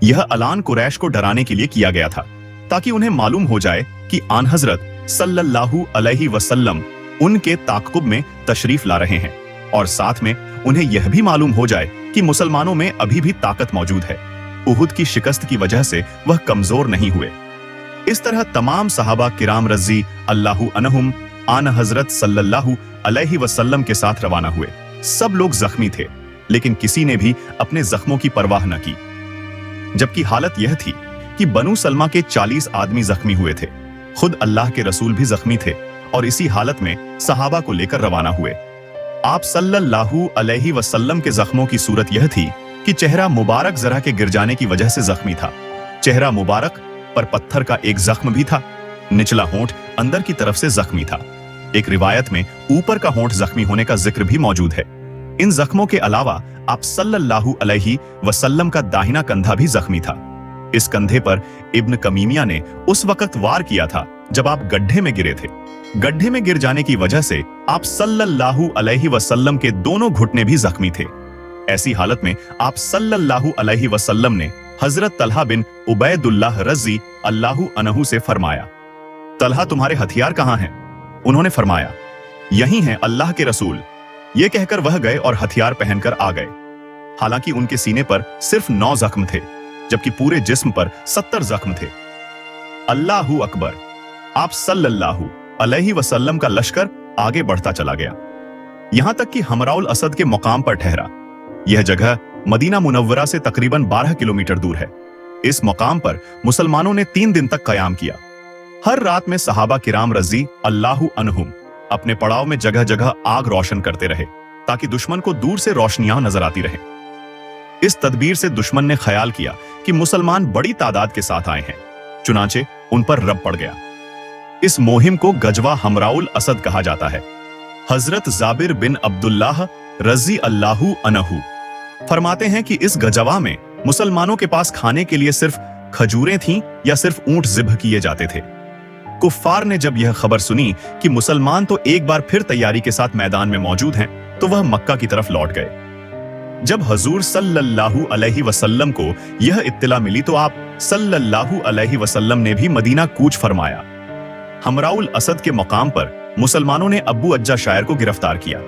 यह अलान कुरैश को डराने के लिए किया गया था, ताकि उन्हें मालूम हो जाए कि आन हजरत सल्लल्लाहु अलैहि वसल्लम उनके ताक़ुब में तशरीफ ला रहे हैं, और साथ में उन्हें यह भी मालूम हो जाए कि मुसलमानों में अभी भी ताकत मौजूद है। उहुद की शिकस्त की वजह से वह कमजोर नहीं हुए। इस तरह तमाम सहाबा किराम रज़ी अल्लाहु अन्हुम आन हजरत सल्लल्लाहु अलैहि वसल्लम के साथ रवाना हुए। सब लोग जख्मी थे, लेकिन किसी ने भी अपने जख्मों की परवाह न की। जबकि हालत यह थी कि बनु सलमा के 40 आदमी जख्मी हुए थे। खुद अल्लाह के रसूल भी जख्मी थे और इसी हालत में सहाबा को लेकर रवाना हुए। आप सल्लल्लाहु अलैहि वसल्लम के जख्मों की सूरत यह थी कि चेहरा मुबारक जरा के गिर जाने की वजह से जख्मी था। चेहरा मुबारक पर पत्थर का एक जख्म भी था। निचला होंठ अंदर की तरफ से जख्मी था। एक रिवायत में ऊपर का होंठ जख्मी होने का जिक्र भी मौजूद है। इन जख्मों के अलावा आप सल्लल्लाहु अलैहि वसल्लम का दाहिना कंधा भी जख्मी था। इस कंधे पर इब्न कमीमिया ने उस वक्त वार किया था जब आप गड्ढे में गिरे थे। गड्ढे में गिर जाने की वजह से आप सल्लल्लाहु अलैहि वसल्लम के दोनों घुटने भी जख्मी थे। ऐसी हालत में आप सल्लल्लाहु अलैहि वसल्लम ने हजरत तलहा बिन उबैदुल्लाह रज़ी अल्लाहु अन्हु से फरमाया, तलहा तुम्हारे हथियार कहाँ हैं? उन्होंने फरमाया, यही हैं अल्लाह के रसूल। ये कहकर वह गए और हथियार पहनकर आ गए। हालांकि उनके सीने पर सिर्फ 9 जख्म थे, जबकि पूरे जिस्म पर 70 जख्म थे। अल्लाहु अकबर। आप सल्लल्लाहु अलैहि वसल्लम का लश्कर आगे बढ़ता चला गया, यहां तक कि हमराउल असद के मुकाम पर ठहरा। यह जगह मदीना मुनव्वरा से तकरीबन 12 किलोमीटर दूर है। इस मुकाम पर मुसलमानों ने 3 दिन तक कयाम किया। हर रात में सहाबा किराम रज़ी अल्लाहु अन्हुम अपने पड़ाव में जगह जगह आग रोशन करते रहे, ताकि दुश्मन को दूर से रोशनियां नजर आती रहे। इस तदबीर से दुश्मन ने ख्याल किया कि मुसलमान बड़ी तादाद के साथ आए हैं, चुनाचे उन पर रब पड़ गया। इस मुहिम को गजवा हमराउल असद कहा जाता है। हजरत जाबिर बिन अब्दुल्लाह रज़ी अल्लाहु अन्हु फरमाते हैं कि इस गजवा में मुसलमानों के पास खाने के लिए सिर्फ खजूरें थीं या सिर्फ ऊंट ज़िब्ह किए जाते थे। कुफ्फार ने जब यह खबर सुनी कि मुसलमान तो एक बार फिर तैयारी के साथ मैदान में मौजूद हैं, तो वह मक्का की तरफ लौट गए। जब हजूर सल्लल्लाहु अलैहि वसल्लम को यह इत्तला मिली, तो आप सल्लल्लाहु अलैहि वसल्लम ने भी मदीना कूच फरमाया। हमराउल असद के मकाम पर मुसलमानों ने अब्बू अज्जा शायर को गिरफ्तार किया।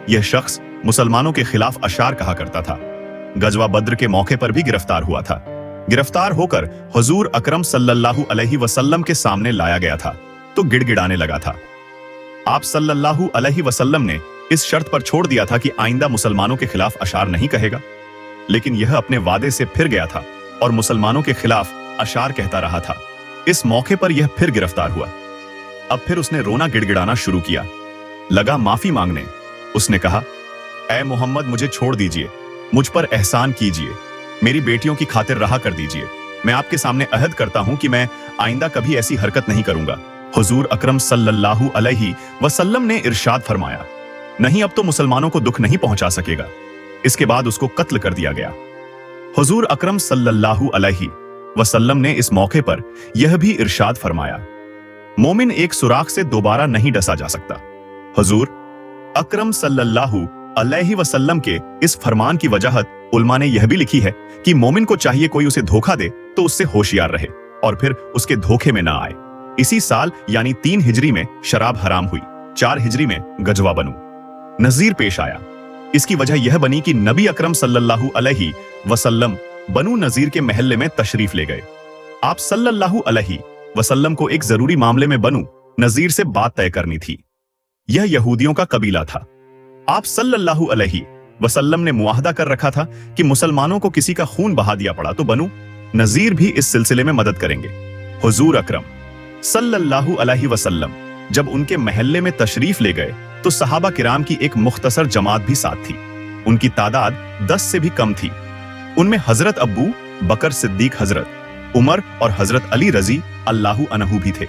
यह शख्स मुसलमानों के खिलाफ अशार कहा करता था। गजवा बद्र के मौके पर भी गिरफ्तार हुआ था। गिरफ्तार होकर हुजूर अकरम सल्लल्लाहु अलैहि वसल्लम के सामने लाया गया था, तो गिड़गिड़ाने लगा था। आप सल्लल्लाहु अलैहि वसल्लम ने इस शर्त पर छोड़ दिया था कि आइंदा मुसलमानों के खिलाफ अशार नहीं कहेगा, लेकिन यह अपने वादे से फिर गया था और मुसलमानों के खिलाफ अशार कहता रहा था। इस मौके पर यह फिर गिरफ्तार हुआ। अब फिर उसने रोना गिड़गिड़ाना शुरू किया, लगा माफी मांगने। उसने कहा, ऐ मोहम्मद, मुझे छोड़ दीजिए, मुझ पर एहसान कीजिए, मेरी बेटियों की खातिर रहा कर दीजिए। मैं आपके सामने अहद करता हूं कि मैं आइंदा कभी ऐसी हरकत नहीं करूंगा। हुजूर अकरम सल्लल्लाहु अलैहि वसल्लम ने इरशाद फरमाया, नहीं, अब तो मुसलमानों को दुख नहीं पहुंचा सकेगा। इसके बाद उसको कत्ल कर दिया गया। हुजूर अकरम सल्लल्लाहु अलैहि वसल्लम ने इस मौके पर यह भी इरशाद फरमाया, मोमिन एक सुराख से दोबारा नहीं डसा जा सकता। हुजूर अकरम सल्लल्लाहु अलैहि वसल्लम के इस फरमान की वजाहत उलमा ने यह भी लिखी है कि मोमिन को चाहिए कोई उसे धोखा दे तो उससे होशियार रहे और फिर उसके धोखे में ना आए। इसी साल यानी 3 हिजरी में शराब हराम हुई। 4 हिजरी में गजवा बनु नजीर पेश आया। इसकी वजह यह बनी कि नबी अकरम सल्लल्लाहु अलैहि वसल्लम बनु नजीर के महल्ले में तशरीफ ले गए। आप सल्लल्लाहु अलैहि वसल्लम को एक जरूरी मामले में बनु नजीर से बात तय करनी थी। यह यहूदियों का कबीला था। आप सल्लल्लाहु अलैहि वसल्लम ने मुआहदा कर रखा था कि मुसलमानों को किसी का खून बहा दिया पड़ा तो बनु नजीर भी इस सिलसिले में मदद करेंगे। हुजूर अकरम सल्लल्लाहु अलैहि वसल्लम जब उनके महल्ले में तशरीफ ले गए तो सहाबा किराम की एक मुख्तसर जमात भी साथ थी। उनकी तादाद 10 से भी कम थी। उनमें हजरत अब्बू बकर सिद्दीक हजरत, उमर और हजरत अली रजी अल्लाहु अन्हु भी थे।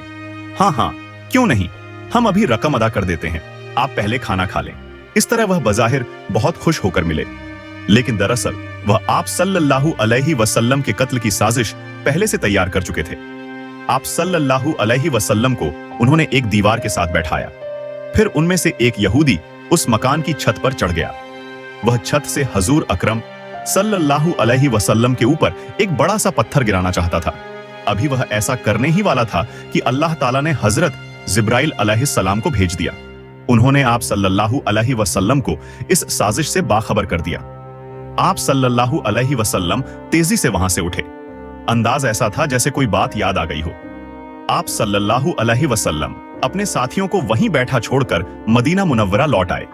हाँ, क्यों नहीं, हम अभी रकम अदा कर देते हैं, आप पहले खाना खा लें। इस तरह वह बज़ाहिर बहुत खुश होकर मिले, लेकिन दरअसल वह आप सल्लल्लाहु अलैहि वसल्लम के कत्ल की साजिश पहले से तैयार कर चुके थे। आप सल्लल्लाहु अलैहि वसल्लम को उन्होंने एक दीवार के साथ बैठाया। फिर उनमें से एक यहूदी उस मकान की छत पर चढ़ गया। वह छत से हजूर अकरम सल्लल्लाहु अलैहि वसल्लम के ऊपर एक बड़ा सा पत्थर गिराना चाहता था। अभी वह ऐसा करने ही वाला था कि अल्लाह ताला ने हजरत जिब्राइल अलैहिस्सलाम को भेज दिया। उन्होंने आप सल्लल्लाहु अलैहि वसल्लम को इस साजिश से बाखबर कर दिया। आप सल्लल्लाहु अलैहि वसल्लम तेजी से वहां से उठे। अंदाज ऐसा था जैसे कोई बात याद आ गई हो। आप सल्लल्लाहु अलैहि वसल्लम अपने साथियों को वहीं बैठा छोड़कर मदीना मुनव्वरा लौट आए।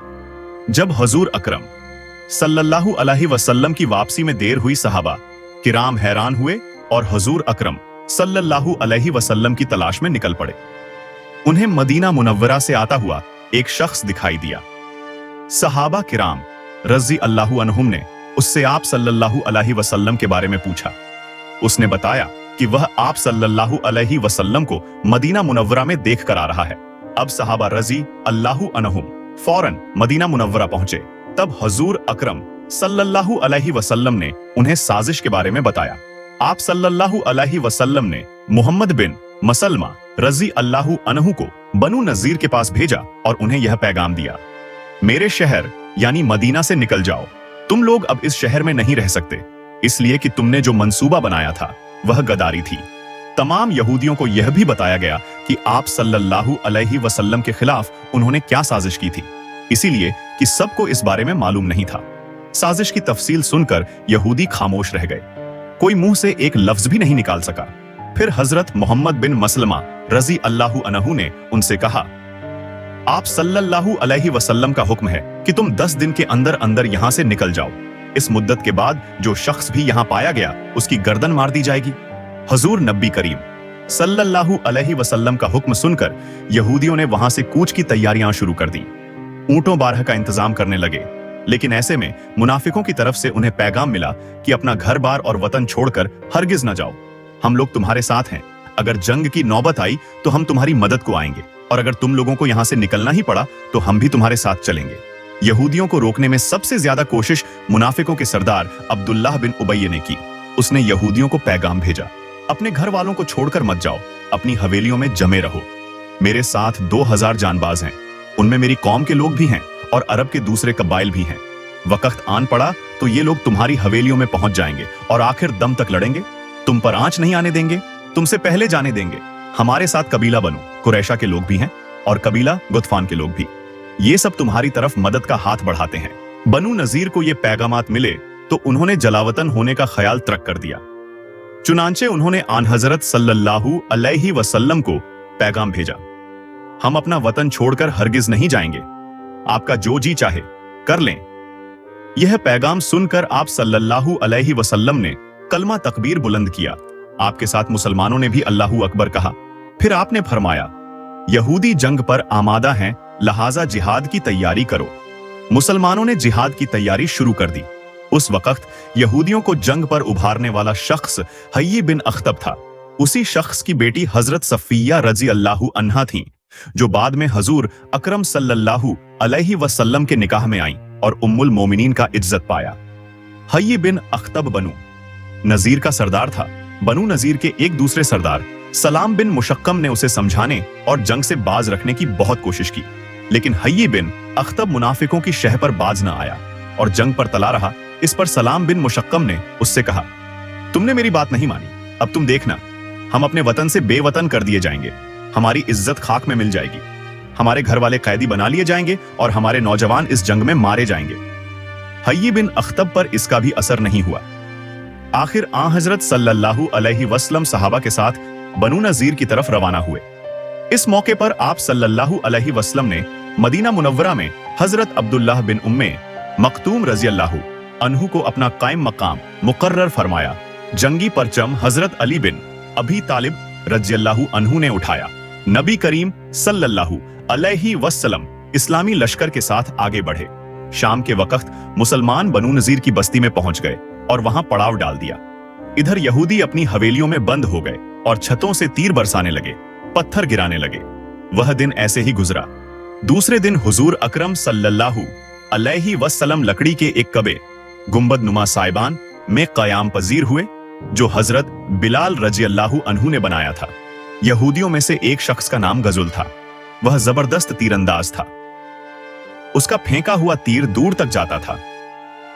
जब हुजूर अकरम सल्लल्लाहु अलैहि वसल्लम की वापसी में देर हुई, सहाबा किराम हैरान हुए और हुजूर अकरम सल्लल्लाहु अलैहि वसल्लम की तलाश में निकल पड़े। उन्हें मदीना मुनव्वरा से आता हुआ एक शख्स दिखाई दिया। सहाबा किराम रज़ी अल्लाहु अन्हुम ने उससे आप सल्लल्लाहु अलैहि वसल्लम के बारे में पूछा। उसने बताया कि वह आप सल्लल्लाहु अलैहि वसल्लम को मदीना मुनव्वरा में देख कर आ रहा है। अब सहाबा रज़ी अल्लाहु अन्हुम फौरन मदीना मुनव्वरा पहुंचे। तब हुजूर अकरम सल्लल्लाहु अलैहि वसल्लम ने उन्हें साजिश के बारे में बताया। आप सल्लल्लाहु अलैहि वसल्लम ने मुहम्मद बिन मसलमा रज़ी अल्लाहु अन्हु को बनु नज़ीर के पास भेजा और उन्हें यह पैगाम दिया, मेरे शहर यानी मदीना से निकल जाओ। तुम लोग अब इस शहर में नहीं रह सकते, इसलिए कि तुमने जो मंसूबा बनाया था वह गदारी थी। तमाम यहूदियों को यह भी बताया गया कि आप सल्लल्लाहु अलैहि वसल्लम के खिलाफ उन्होंने क्या साजिश की थी, इसीलिए कि सबको इस बारे में मालूम नहीं था। साजिश की तफसील सुनकर यहूदी खामोश रह गए, कोई मुंह से एक लफ्ज भी नहीं निकाल सका। फिर हजरत मोहम्मद बिन मसलमा रज़ी अल्लाहु अन्हु ने उनसे कहा, आप सल्लल्लाहु अलैहि वसल्लम का हुक्म है कि तुम 10 दिन के अंदर अंदर यहां से निकल जाओ। इस मुद्दत के बाद जो शख्स भी यहां पाया गया उसकी गर्दन मार दी जाएगी। हुजूर नबी करीम सल्लल्लाहु अलैहि वसल्लम का हुक्म सुनकर यहूदियों ने वहां से कूच की तैयारियां शुरू कर दी। ऊंटों बारह का इंतजाम करने लगे, लेकिन ऐसे में मुनाफिकों की तरफ से उन्हें पैगाम मिला कि अपना घर बार और वतन छोड़कर हरगिज न जाओ। हम लोग तुम्हारे साथ हैं, अगर जंग की नौबत आई तो हम तुम्हारी मदद को आएंगे, और अगर तुम लोगों को यहां से निकलना ही पड़ा तो हम भी तुम्हारे साथ चलेंगे। यहूदियों को रोकने में सबसे ज्यादा कोशिश मुनाफिकों के सरदार अब्दुल्लाह बिन उबैय ने की। उसने यहूदियों को पैगाम भेजा, अपने घर वालों को छोड़कर मत जाओ, अपनी हवेलियों में जमे रहो। मेरे साथ 2000 जानबाज हैं, उनमें मेरी कौम के लोग भी हैं और अरब के दूसरे कबाइल भी हैं। वक्त आन पड़ा तो ये लोग तुम्हारी हवेलियों में पहुंच जाएंगे और आखिर दम तक लड़ेंगे। तुम पर आंच नहीं आने देंगे, तुमसे पहले जाने देंगे। हमारे साथ कबीला बनो कुरैशा के लोग भी हैं और कबीला गुतफान के लोग भी, ये सब तुम्हारी तरफ मदद का हाथ बढ़ाते हैं। बनु नजीर को ये पैगामात मिले तो उन्होंने जलावतन होने का ख्याल तर्क कर दिया। चुनांचे उन्होंने आन हजरत सल्लल्लाहु अलैहि वसल्लम को पैगाम भेजा, हम अपना वतन छोड़कर हरगिज नहीं जाएंगे, आपका जो जी चाहे कर लें। यह पैगाम सुनकर आप सल्लल्लाहु अलैहि वसल्लम ने कलमा तकबीर बुलंद किया। आपके साथ मुसलमानों ने भी अल्लाहू अकबर कहा। फिर आपने फरमाया, यहूदी जंग पर आमादा हैं, लिहाजा जिहाद की तैयारी करो। मुसलमानों ने जिहाद की तैयारी शुरू कर दी। उस वक्त यहूदियों को जंग पर उभारने वाला शख्स हय्य बिन अख्तब था। उसी शख्स की बेटी हजरत सफिया रजी अल्लाहु अन्हा थी, जो बाद में हुजूर अकरम सल्लल्लाहु अलैहि वसल्लम के निकाह में आई और उम्मुल मोमिनीन का इज्जत पाया। हय्य बिन अख्तब बनु नजीर का सरदार था। बनु नजीर के एक दूसरे सरदार सलाम बिन मुशक्कम ने उसे समझाने और जंग से बाज रखने की बहुत कोशिश की, लेकिन हय्य बिन अख्तब मुनाफिकों की शह पर बाज न आया और जंग पर तला रहा। इस पर सलाम बिन मुशक्कम ने उससे कहा, तुमने मेरी बात नहीं मानी, अब तुम देखना, हम अपने वतन से बेवतन कर दिए जाएंगे, हमारी इज्जत खाक में मिल जाएगी, हमारे घर वाले कैदी बना लिए जाएंगे और हमारे नौजवान इस जंग में मारे जाएंगे। हय्य बिन अख्तब पर इसका भी असर नहीं हुआ। आखिर आ हजरत सल्लल्लाहु अलैहि वसल्लम सहाबा के साथ बनु नजीर की तरफ रवाना हुए। इस मौके पर आप सल्लल्लाहु अलैहि वसल्लम ने मदीना मुनव्वरा में हजरत अब्दुल्लाह बिन उम्मे मखतूम रजी अल्लाहु अन्हु को अपना कायम मकाम मुकर्रर फरमाया। जंगी परचम हजरत अली बिन अबी तालिब रजी अल्लाहु अन्हु ने उठाया। नबी करीम सल्लल्लाहु अलैहि वसल्लम इस्लामी लश्कर के साथ आगे बढ़े। शाम के वक्त मुसलमान बनु नजीर की बस्ती में पहुंच गए और वहां पड़ाव डाल दिया। इधर यहूदी अपनी हवेलियों में बंद हो गए और छतों से तीर बरसाने लगे, पत्थर गिराने लगे। वह दिन ऐसे ही गुजरा। दूसरे दिन हुजूर अकरम सल्लल्लाहु अलैहि वसल्लम लकड़ी के एक कबे गुंबद नुमा साइबान में कयाम पजीर हुए, जो हजरत बिलाल रजी अल्लाहु अन्हु ने बनाया था। यहूदियों में से एक शख्स का नाम गजुल था। वह जबरदस्त तीरंदाज था। उसका फेंका हुआ तीर दूर तक जाता था।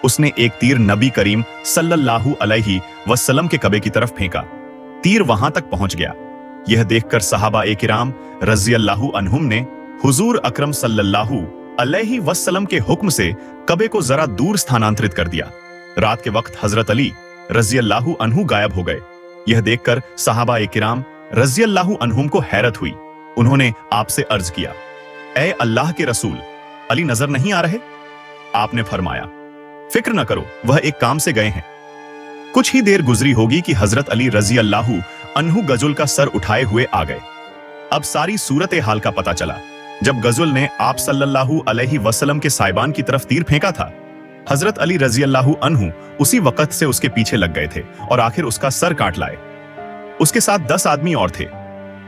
उसने एक तीर नबी करीम सल्लल्लाहु अलैहि वसल्लम के कबे की तरफ फेंका। तीर वहां तक पहुंच गया। यह देखकर सहाबा ए किराम रज़ियल्लाहु अन्हुम ने हुजूर अकरम सल्लल्लाहु अलैहि वसल्लम के हुक्म से कबे को जरा दूर स्थानांतरित कर दिया। रात के वक्त हजरत अली रज़ियल्लाहु अन्हु गायब हो गए। यह देखकर सहाबा ए किराम रज़ियल्लाहु अन्हुम को हैरत हुई। उन्होंने आपसे अर्ज किया, ए अल्लाह के रसूल, अली नजर नहीं आ रहे? आपने फरमाया, फिक्र न करो, वह एक काम से गए हैं। कुछ ही देर गुजरी होगी कि हजरत अली रज़ियल्लाहु अन्हु गजुल का सर उठाए हुए आ गए। अब सारी सूरत हाल का पता चला। जब गजुल ने आप सल्लल्लाहु अलैहि वसल्लम के साइबान की तरफ तीर फेंका था, हजरत अली रज़ियल्लाहु अन्हु उसी वक्त से उसके पीछे लग गए थे और आखिर उसका सर काट लाए। उसके साथ 10 आदमी और थे।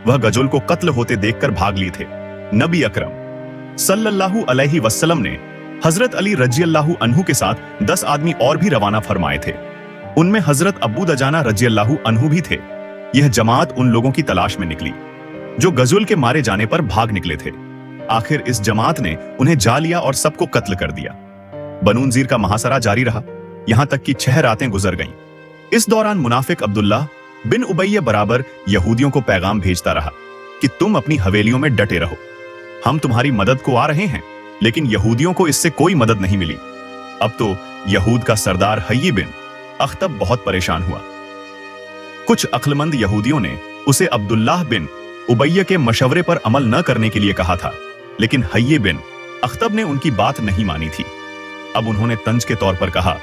वह गजुल को कत्ल होते देखकर भाग लिए थे। नबी अकरम सल्लल्लाहु अलैहि वसल्लम ने हजरत अली रज़ियल्लाहु अन्हु के साथ 10 आदमी और भी रवाना फरमाए थे। उनमें हजरत अबू दजाना रज़ियल्लाहु अन्हु भी थे। यह जमात उन लोगों की तलाश में निकली जो गजुल के मारे जाने पर भाग निकले थे। आखिर इस जमात ने उन्हें जा लिया और सबको कत्ल कर दिया। बनु नज़ीर का महासरा जारी रहा, यहां तक कि 6 रातें गुजर गईं। इस दौरान मुनाफिक अब्दुल्लाह बिन उबैय बराबर यहूदियों को पैगाम भेजता रहा कि तुम अपनी हवेलियों में डटे रहो, हम तुम्हारी मदद को आ रहे हैं। लेकिन यहूदियों को इससे कोई मदद नहीं मिली। अब तो यहूद का सरदार हय्य बिन अख्तब बहुत परेशान हुआ। कुछ अक्लमंद यहूदियों ने उसे अब्दुल्लाह बिन उबैय के मशवरे पर अमल न करने के लिए कहा था, लेकिन हय्य बिन अख्तब ने उनकी बात नहीं मानी थी। अब उन्होंने तंज के तौर पर कहा,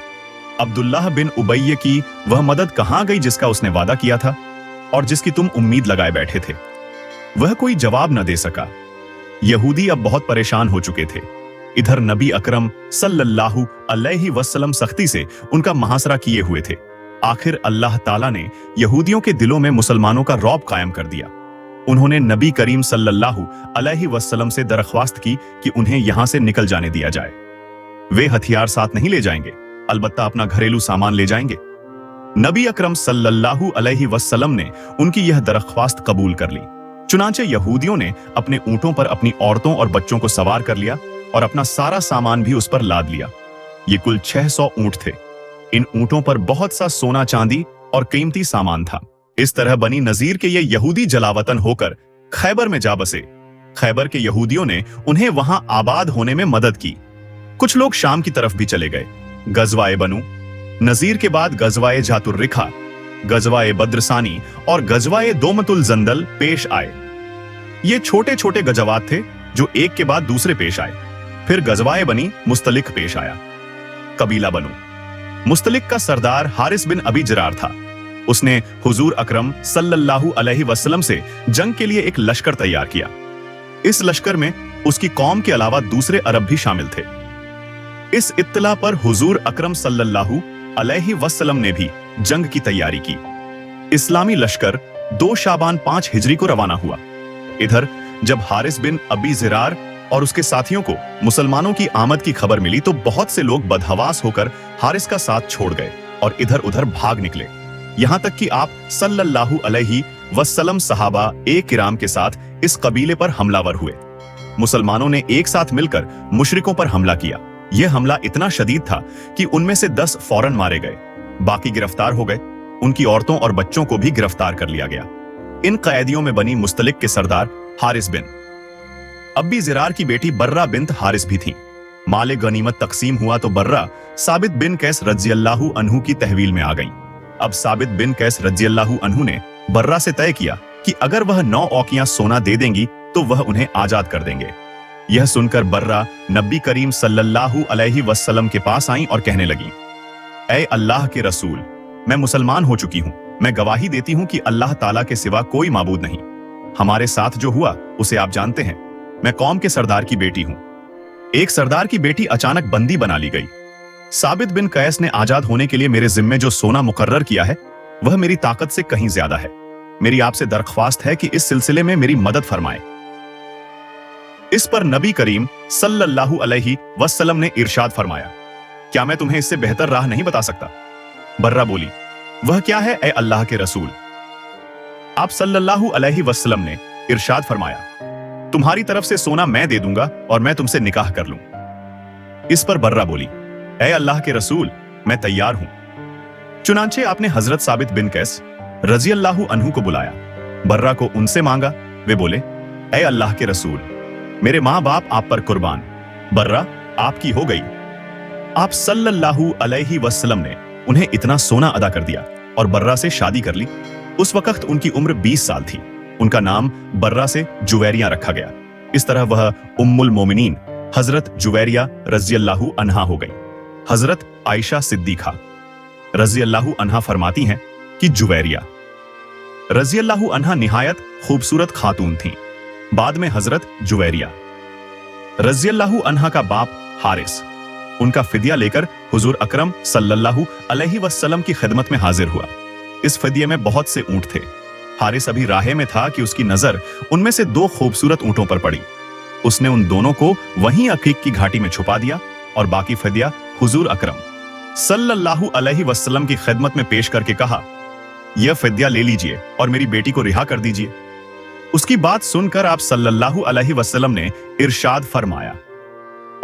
अब्दुल्लाह बिन उबैय की वह मदद कहां गई जिसका उसने वादा किया था और जिसकी तुम उम्मीद लगाए बैठे थे? वह कोई जवाब न दे सका। यहूदी अब बहुत परेशान हो चुके थे। इधर नबी अकरम सल्लल्लाहु अलैहि वसल्लम सख्ती से उनका मुहासरा किए हुए थे। आखिर अल्लाह ताला ने यहूदियों के दिलों में मुसलमानों का रौब कायम कर दिया। उन्होंने नबी करीम सल्लल्लाहु अलैहि वसल्लम से दरख्वास्त की कि उन्हें यहां से निकल जाने दिया जाए। वे हथियार साथ नहीं ले जाएंगे, अलबत्ता अपना घरेलू सामान ले जाएंगे। नबी अकरम सल्लल्लाहु अलैहि वसल्लम ने उनकी यह दरख्वास्त कबूल कर ली। चुनांचे यहूदियों ने अपने ऊंटों पर अपनी औरतों और बच्चों को सवार कर लिया और अपना सारा सामान भी उस पर लाद लिया। ये कुल 600 ऊंट थे। इन ऊंटों पर बहुत सा सोना चांदी और कीमती सामान था। इस तरह बनी नज़ीर के ये यहूदी जलावतन होकर खैबर में जा बसे। खैबर के यहूदियों ने उन्हें वहां आबाद होने में मदद की। कुछ लोग शाम की तरफ भी चले गए। गजवाए बनु नज़ीर के बाद गजवाए जातुर्रिखा, गजवाए बद्रसानी और गजवाए दोमतुल जंदल पेश आए। ये छोटे छोटे गजवात थे जो एक के बाद दूसरे पेश आए। फिर गजवाए बनी मुस्तलिक पेश आया। कबीला बनु मुस्तलिक का सरदार हारिस बिन अबी जरार था। उसने हुजूर अकरम सल्लल्लाहु अलैहि वसल्लम से जंग के लिए एक लश्कर तैयार किया। इस लश्कर में उसकी कौम के अलावा दूसरे अरब भी शामिल थे। इस इत्तला पर हुजूर अकरम सल्लल्लाहु अलैहि वसल्लम ने भी जंग की तैयारी की। इस्लामी लश्कर 2 शाबान 5 हिजरी को रवाना हुआ। इधर जब हारिस बिन अबी ज़रार और उसके साथियों को मुसलमानों की आमद की खबर मिली तो बहुत से लोग बदहवास होकर हारिस का साथ छोड़ गए और इधर उधर भाग निकले। यहां तक कि आप सल्लल्लाहु अलैहि वसल्लम सहाबा ए किराम के साथ इस कबीले पर हमलावर हुए। मुसलमानों ने एक साथ मिलकर मुशरिकों पर हमला किया। यह हमला इतना शदीद था कि उनमें से 10 फौरन मारे गए, बाकी गिरफ्तार हो गए। उनकी औरतों और बच्चों को भी गिरफ्तार कर लिया गया। इन कैदियों में बनी मुस्तलिक के सरदार हारिस बिन अबी ज़रार की बेटी बर्रा बिन्त हारिस भी थीं। माले गनीमत तकसीम हुआ तो बर्रा साबित बिन कैस रज़ियल्लाहु अन्हु की तहवील में आ गईं। अब साबित बिन कैस रज़ियल्लाहु अन्हु ने बर्रा से तय किया कि अगर वह 9 औकियां सोना दे देंगी तो वह उन्हें आजाद कर देंगे। यह सुनकर बर्रा नबी करीम सल्लल्लाहु अलैहि वसल्लम के पास आई और कहने लगी, ऐ अल्लाह के रसूल, मैं मुसलमान हो चुकी हूँ। मैं गवाही देती हूँ कि अल्लाह ताला के सिवा कोई माबूद नहीं। हमारे साथ जो हुआ उसे आप जानते हैं। मैं कौम के सरदार की बेटी हूँ। एक सरदार की बेटी अचानक बंदी बना ली गई। साबित बिन कैस ने आजाद होने के लिए मेरे जिम्मे जो सोना मुकर्रर किया है वह मेरी ताकत से कहीं ज्यादा है। मेरी आपसे दरख्वास्त है कि इस सिलसिले में मेरी मदद फरमाएं। इस पर नबी करीम सल्लल्लाहु अलैहि वसल्लम ने इरशाद फरमाया, क्या मैं तुम्हें इससे बेहतर राह नहीं बता सकता? बर्रा बोली, वह क्या है ए अल्लाह के रसूल? आप सल्लल्लाहु अलैहि वसल्लम ने इरशाद फरमाया, तुम्हारी तरफ से सोना मैं दे दूंगा और मैं तुमसे निकाह कर लूं। इस पर बर्रा बोली, ए अल्लाह के रसूल, मैं तैयार हूं। चुनांचे आपने हजरत साबित बिन कैस रजी अल्लाहु अन्हु को बुलाया। बर्रा को उनसे मांगा। वे बोले, ए अल्लाह के रसूल, मेरे माँ बाप आप पर कुर्बान, बर्रा आपकी हो गई। आप सल्लल्लाहु अलैहि वसल्लम ने उन्हें इतना सोना अदा कर दिया और बर्रा से शादी कर ली। उस वक्त उनकी उम्र 20 साल थी। उनका नाम बर्रा से जुवैरिया रखा गया। इस तरह वह उम्मुल मोमिनीन हजरत जुवैरिया रजी अल्लाहु अन्हा हो गई। हजरत आयशा सिद्दीका रजी अल्लाहु अन्हा फरमाती हैं कि जुवैरिया रजी अल्लाहु अन्हा निहायत खूबसूरत खातून थीं। बाद में हजरत जुवैरिया रजी अल्लाहु अन्हा का बाप हारिस उनका फिदिया लेकर हुजूर अकरम सल्लल्लाहु अलैहि वसल्लम की खिदमत में हाजिर हुआ। इस फिदिये में बहुत से ऊंट थे। हारिस अभी राहे में था कि उसकी नजर उनमें से 2 खूबसूरत ऊंटों पर पड़ी। उसने उन दोनों को वहीं अकीक की घाटी में छुपा दिया और बाकी फिदिया हुजूर अकरम सल्लल्लाहु अलैहि वसल्लम की खिदमत में पेश करके कहा, यह फिदिया ले लीजिए और मेरी बेटी को रिहा कर दीजिए। उसकी बात सुनकर आप सल्लल्लाहु अलैहि वसल्लम ने इरशाद फरमाया,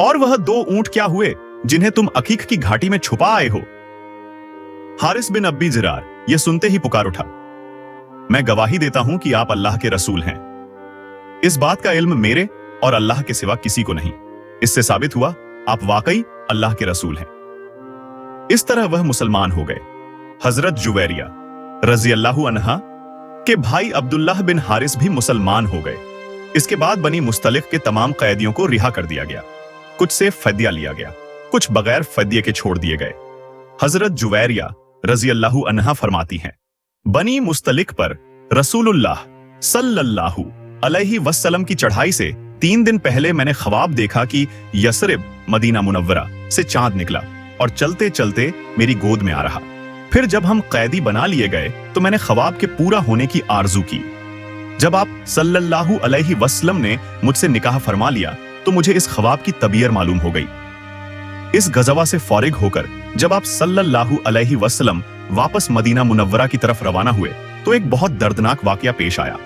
और वह 2 ऊंट क्या हुए जिन्हें तुम अकीक की घाटी में छुपा आए हो? हारिस बिन अब्बी जिरार यह सुनते ही पुकार उठा, मैं गवाही देता हूं कि आप अल्लाह के रसूल हैं। इस बात का इल्म मेरे और अल्लाह के सिवा किसी को नहीं। इससे साबित हुआ आप वाकई अल्लाह के रसूल हैं। इस तरह वह मुसलमान हो गए। हजरत जुवैरिया रजी अल्लाहु अन्हा के भाई अब्दुल्लाह बिन हारिस भी मुसलमान हो गए। इसके बाद बनी मुस्तलिक के तमाम कैदियों को रिहा कर दिया गया। कुछ से फदिया लिया गया, कुछ बगैर फदिये के छोड़ दिए गए। हजरत जुवैरिया रजी अल्लाहु अन्हा फरमाती हैं, बनी मुस्तलिक पर रसूलुल्लाह सल्लल्लाहु अलैहि वसल्लम की चढ़ाई से 3 दिन पहले मैंने ख्वाब देखा कि यसरिब मदीना मुनव्वरा से चांद निकला और चलते चलते मेरी गोद में आ रहा। फिर जब हम कैदी बना लिए गए तो मैंने ख्वाब के पूरा होने की आरजू की। जब आप सल्लल्लाहु अलैहि वसल्लम ने मुझसे निकाह फरमा लिया तो मुझे इस ख्वाब की तबीयर मालूम हो गई। इस गजवा से फारिग होकर जब आप सल्लल्लाहु अलैहि वसल्लम वापस मदीना मुनव्वरा की तरफ रवाना हुए तो एक बहुत दर्दनाक वाकया पेश आया।